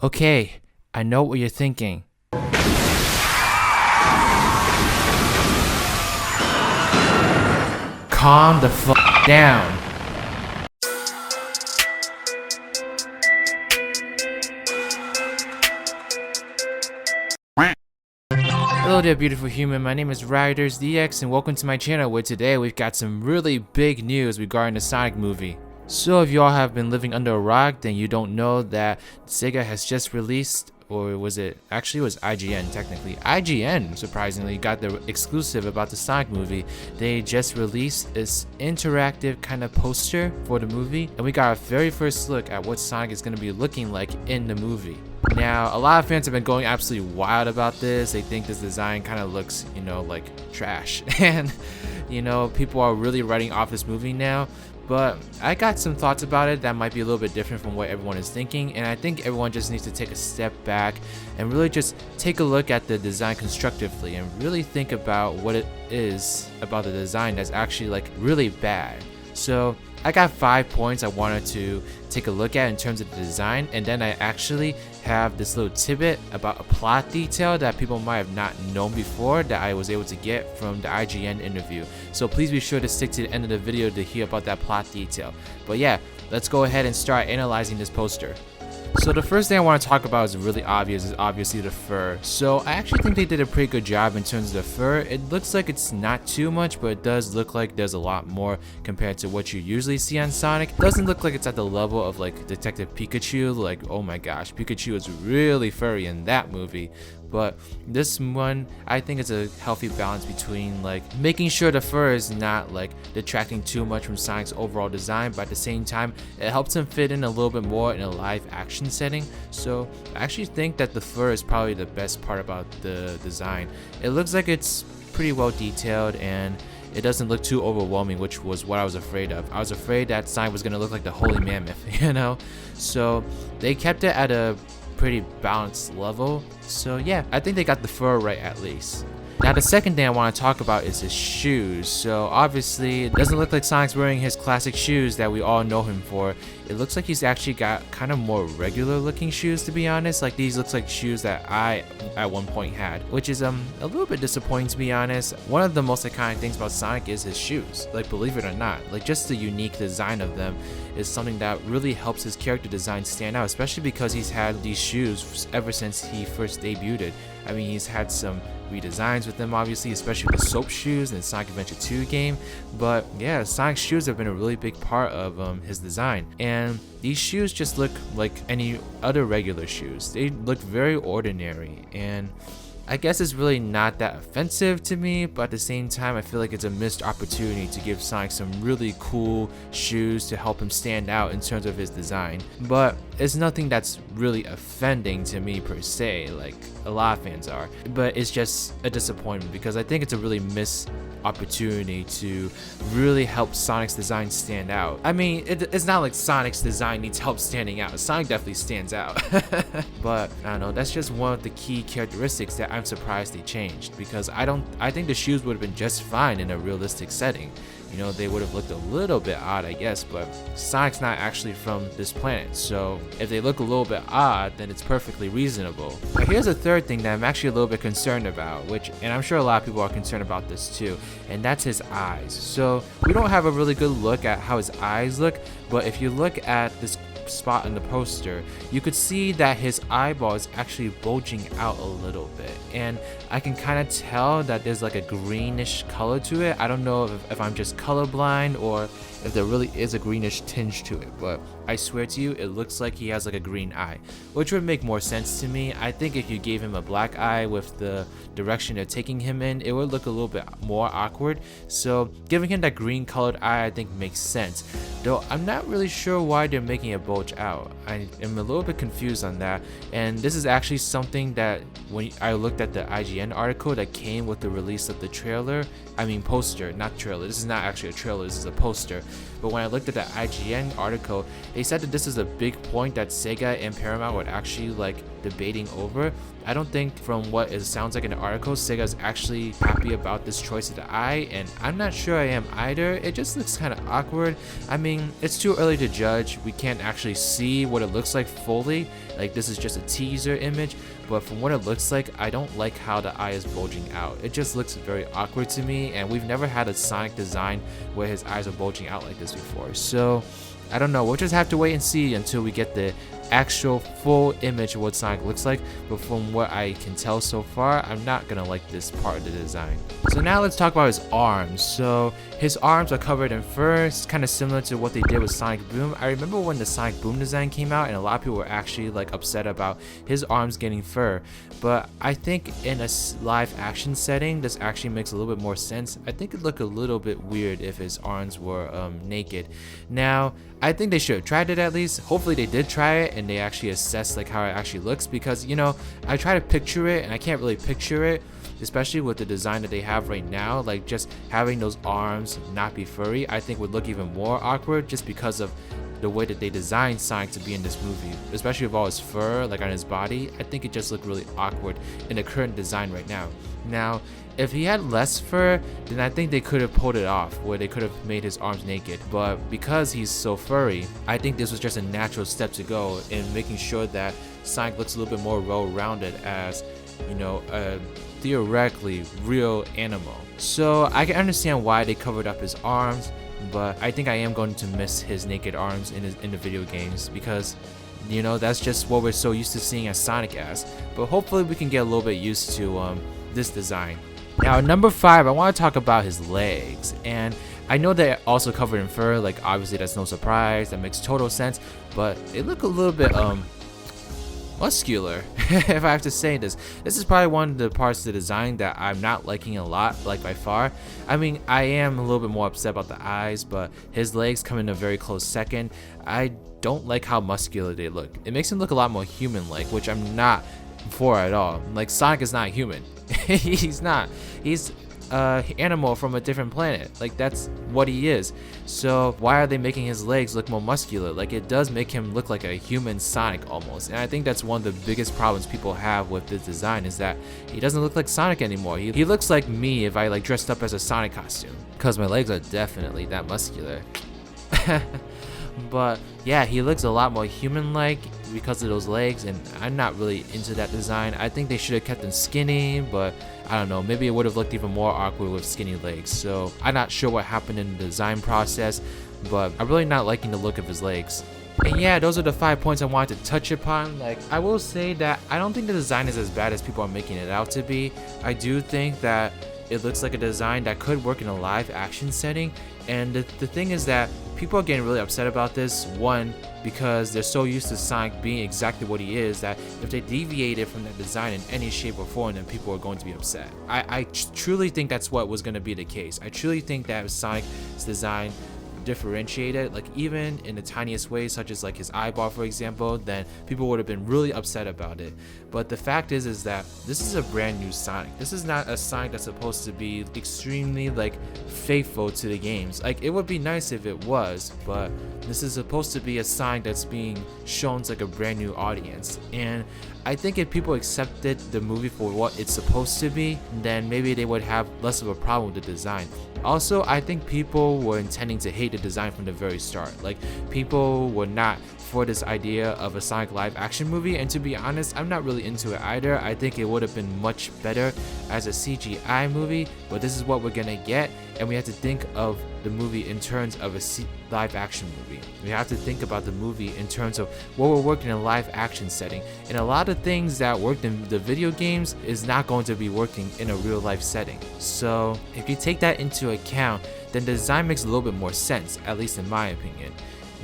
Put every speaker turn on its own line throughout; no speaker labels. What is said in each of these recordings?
Okay, I know what you're thinking. Calm the fuck down. Hello there, beautiful human. My name is RidersDX, and welcome to my channel, where today we've got some really big news regarding the Sonic movie. So if y'all have been living under a rock, then you don't know that Sega has just released, or was it IGN technically. IGN surprisingly got the exclusive about the Sonic movie. They just released this interactive kind of poster for the movie, and we got our very first look at what Sonic is going to be looking like in the movie. Now, a lot of fans have been going absolutely wild about this. They think this design kind of looks, like trash. And, people are really writing off this movie now. But I got some thoughts about it that might be a little bit different from what everyone is thinking. And I think everyone just needs to take a step back and really just take a look at the design constructively and really think about what it is about the design that's actually really bad. So I got 5 points I wanted to take a look at in terms of the design, and then I actually have this little tidbit about a plot detail that people might have not known before that I was able to get from the IGN interview. So please be sure to stick to the end of the video to hear about that plot detail. But yeah, let's go ahead and start analyzing this poster. So the first thing I want to talk about is really obvious, is obviously the fur. So I actually think they did a pretty good job in terms of the fur. It looks like it's not too much, but it does look like there's a lot more compared to what you usually see on Sonic. It doesn't look like it's at the level of Detective Pikachu. Oh my gosh, Pikachu is really furry in that movie. But this one, I think it's a healthy balance between making sure the fur is not detracting too much from Sonic's overall design, but at the same time it helps him fit in a little bit more in a live action setting. So I actually think that the fur is probably the best part about the design. It looks like it's pretty well detailed, and it doesn't look too overwhelming, which was what I was afraid of. I was afraid that Sonic was gonna look like the Holy Mammoth, So they kept it at a pretty balanced level. So yeah, I think they got the fur right at least. Now the second thing I want to talk about is his shoes. So obviously it doesn't look like Sonic's wearing his classic shoes that we all know him for. It looks like he's actually got kind of more regular looking shoes, to be honest. These looks like shoes that I at one point had, which is a little bit disappointing, to be honest. One of the most iconic things about Sonic is his shoes. Believe it or not, just the unique design of them is something that really helps his character design stand out, especially because he's had these shoes ever since he first debuted. I mean, he's had some redesigns with them, obviously, especially the soap shoes in the Sonic Adventure 2 game. But yeah, Sonic's shoes have been a really big part of his design, and these shoes just look like any other regular shoes. They look very ordinary, and I guess it's really not that offensive to me, but at the same time I feel like it's a missed opportunity to give Sonic some really cool shoes to help him stand out in terms of his design. But it's nothing that's really offending to me per se, like a lot of fans are. But it's just a disappointment because I think it's a really missed opportunity to really help Sonic's design stand out. I mean, it's not like Sonic's design needs help standing out. Sonic definitely stands out. But I don't know, that's just one of the key characteristics that I'm surprised they changed, because I think the shoes would have been just fine in a realistic setting. They would have looked a little bit odd, I guess, but Sonic's not actually from this planet, so if they look a little bit odd, then it's perfectly reasonable. But here's a third thing that I'm actually a little bit concerned about, and I'm sure a lot of people are concerned about this too, and that's his eyes. So we don't have a really good look at how his eyes look, but if you look at this spot in the poster, you could see that his eyeball is actually bulging out a little bit, and I can kind of tell that there's a greenish color to it. I don't know if I'm just colorblind or if there really is a greenish tinge to it, but I swear to you, it looks like he has a green eye, which would make more sense to me. I think if you gave him a black eye with the direction they're taking him in, it would look a little bit more awkward. So giving him that green colored eye, I think, makes sense, though I'm not really sure why they're making it bulge out. I am a little bit confused on that, and this is actually something that when I looked at the IGN article that came with the release of the poster, not trailer, this is not actually a trailer, this is a poster. but when I looked at the IGN article, they said that this is a big point that Sega and Paramount were actually like debating over. I don't think, from what it sounds like in the article, Sega is actually happy about this choice of the eye, and I'm not sure I am either. It just looks kind of awkward. I mean, it's too early to judge. We can't actually see what it looks like fully. Like, this is just a teaser image, but from what it looks like, I don't like how the eye is bulging out. It just looks very awkward to me, and we've never had a Sonic design where his eyes are bulging out like this before. So I don't know, we'll just have to wait and see until we get the actual full image of what Sonic looks like, but from what I can tell so far, I'm not gonna like this part of the design. So now let's talk about his arms. So his arms are covered in fur. It's kind of similar to what they did with Sonic Boom. I remember when the Sonic Boom design came out, and a lot of people were actually like upset about his arms getting fur, but I think in a live action setting, this actually makes a little bit more sense. I think it'd look a little bit weird if his arms were naked. Now, I think they should have tried it at least. Hopefully they did try it and they actually assessed like how it actually looks, because you know, I try to picture it and I can't really picture it, especially with the design that they have right now. Like, just having those arms not be furry, I think would look even more awkward, just because of the way that they designed Sonic to be in this movie, especially with all his fur like on his body. I think it just looked really awkward in the current design right now. Now, if he had less fur, then I think they could have pulled it off, where they could have made his arms naked. But because he's so furry, I think this was just a natural step to go in making sure that Sonic looks a little bit more well-rounded as, you know, a theoretically real animal. So I can understand why they covered up his arms, but I think I am going to miss his naked arms in the video games, because you know, that's just what we're so used to seeing as Sonic as. But hopefully we can get a little bit used to this design. Now at number 5, I want to talk about his legs, and I know they're also covered in fur. Like, obviously that's no surprise, that makes total sense, but they look a little bit muscular. If I have to say this is probably one of the parts of the design that I'm not liking a lot, like by far. I mean, I am a little bit more upset about the eyes, but his legs come in a very close second. I don't like how muscular they look. It makes him look a lot more human-like, which I'm not for at all. Like, Sonic is not human. He's not. He's animal from a different planet. Like, that's what he is. So why are they making his legs look more muscular? Like, it does make him look like a human Sonic almost, and I think that's one of the biggest problems people have with this design, is that he doesn't look like Sonic anymore. He looks like me if I like dressed up as a Sonic costume, because my legs are definitely that muscular. But yeah, he looks a lot more human-like because of those legs, and I'm not really into that design. I think they should have kept him skinny, but I don't know, maybe it would have looked even more awkward with skinny legs. So I'm not sure what happened in the design process, but I'm really not liking the look of his legs. And yeah, those are the 5 points I wanted to touch upon. Like, I will say that I don't think the design is as bad as people are making it out to be. I do think that it looks like a design that could work in a live action setting, and the thing is that people are getting really upset about this. One, because they're so used to Sonic being exactly what he is, that if they deviated from that design in any shape or form, then people are going to be upset. I truly think that's what was going to be the case. I truly think that Sonic's design differentiated, like even in the tiniest ways, such as like his eyeball, for example, then people would have been really upset about it. But the fact is that this is a brand new Sonic. This is not a Sonic that's supposed to be extremely like faithful to the games. Like, it would be nice if it was, but this is supposed to be a Sonic that's being shown to like a brand new audience. And I think if people accepted the movie for what it's supposed to be, then maybe they would have less of a problem with the design. Also, I think people were intending to hate the design from the very start. Like, people were not for this idea of a Sonic live action movie, and to be honest, I'm not really into it either. I think it would have been much better as a CGI movie, but this is what we're gonna get, and we have to think of the movie in terms of a live action movie. We have to think about the movie in terms of what we're working in a live action setting, and a lot of things that worked in the video games is not going to be working in a real life setting. So if you take that into account, then the design makes a little bit more sense, at least in my opinion.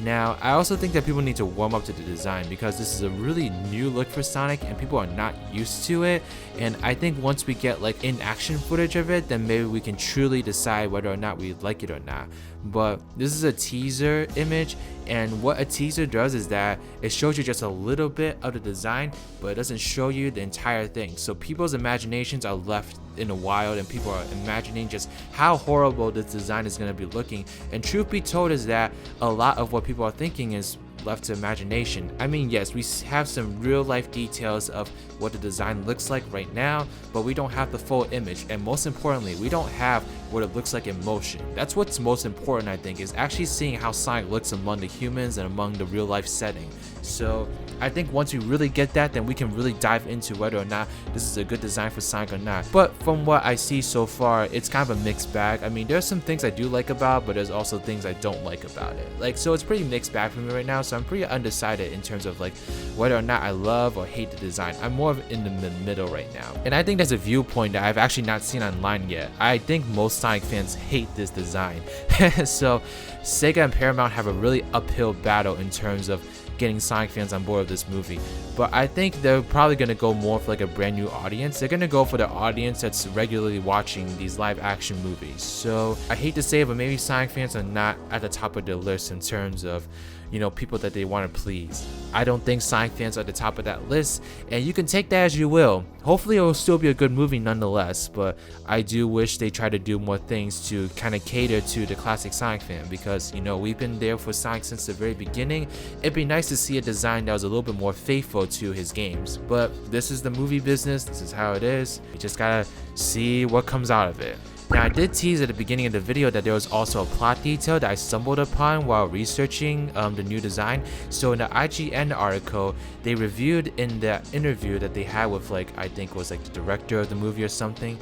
Now, I also think that people need to warm up to the design, because this is a really new look for Sonic and people are not used to it. And I think once we get like in-action footage of it, then maybe we can truly decide whether or not we like it or not. But this is a teaser image, and what a teaser does is that it shows you just a little bit of the design, but it doesn't show you the entire thing. So people's imaginations are left in the wild, and people are imagining just how horrible this design is going to be looking. And truth be told is that a lot of what people are thinking is left to imagination. I mean, yes, we have some real life details of what the design looks like right now, but we don't have the full image, and most importantly, we don't have what it looks like in motion. That's what's most important, I think, is actually seeing how Sonic looks among the humans and among the real life setting. So I think once we really get that, then we can really dive into whether or not this is a good design for Sonic or not. But from what I see so far, it's kind of a mixed bag. I mean, there's some things I do like about, but there's also things I don't like about it. Like, so it's pretty mixed bag for me right now, so I'm pretty undecided in terms of like whether or not I love or hate the design. I'm more of in the middle right now. And I think that's a viewpoint that I've actually not seen online yet. I think most Sonic fans hate this design. So Sega and Paramount have a really uphill battle in terms of getting Sonic fans on board with this movie, but I think they're probably going to go more for like a brand new audience. They're going to go for the audience that's regularly watching these live action movies. So I hate to say it, but maybe Sonic fans are not at the top of their list in terms of, you know, people that they want to please. I don't think Sonic fans are at the top of that list, and you can take that as you will. Hopefully it will still be a good movie nonetheless, but I do wish they try to do more things to kind of cater to the classic Sonic fan, because, you know, we've been there for Sonic since the very beginning. It'd be nice to see a design that was a little bit more faithful to his games, but this is the movie business. This is how it is. You just gotta see what comes out of it. Now, I did tease at the beginning of the video that there was also a plot detail that I stumbled upon while researching the new design. So in the IGN article, they reviewed in the interview that they had with, like, I think it was like the director of the movie or something,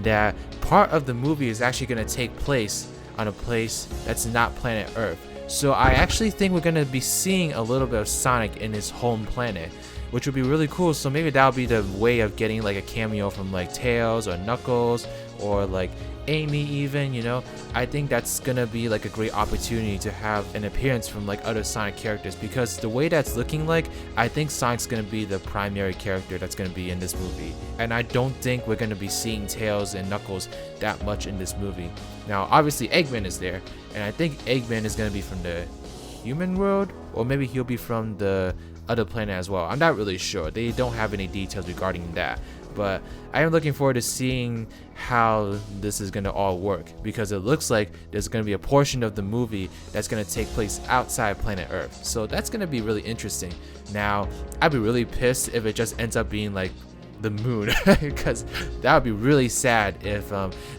that part of the movie is actually going to take place on a place that's not planet Earth. So I actually think we're going to be seeing a little bit of Sonic in his home planet, which would be really cool. So maybe that'll be the way of getting like a cameo from like Tails or Knuckles or like Amy even, you know. I think that's gonna be like a great opportunity to have an appearance from like other Sonic characters, because the way that's looking like, I think Sonic's gonna be the primary character that's gonna be in this movie, and I don't think we're gonna be seeing Tails and Knuckles that much in this movie. Now obviously Eggman is there, and I think Eggman is gonna be from the human world, or maybe he'll be from the other planet as well. I'm not really sure. They don't have any details regarding that, but I am looking forward to seeing how this is going to all work, because it looks like there's going to be a portion of the movie that's going to take place outside planet Earth. So that's going to be really interesting. Now, I'd be really pissed if it just ends up being like the moon, because that would be really sad if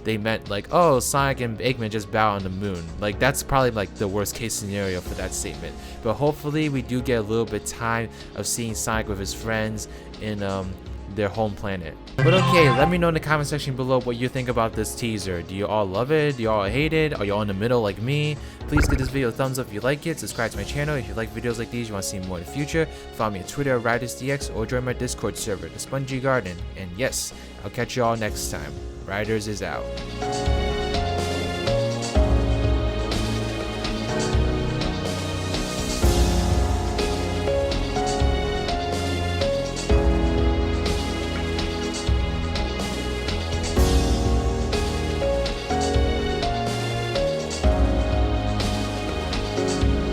they meant like, oh, Sonic and Eggman just bow on the moon. Like, that's probably like the worst case scenario for that statement. But hopefully we do get a little bit time of seeing Sonic with his friends in their home planet. But okay, let me know in the comment section below what you think about this teaser. Do you all love it? Do you all hate it? Are you all in the middle like me? Please give this video a thumbs up if you like it. Subscribe to my channel if you like videos like these, you want to see more in the future. Follow me on Twitter at RidersDX, or join my Discord server, the Spongy Garden. And yes, I'll catch you all next time. Riders is out.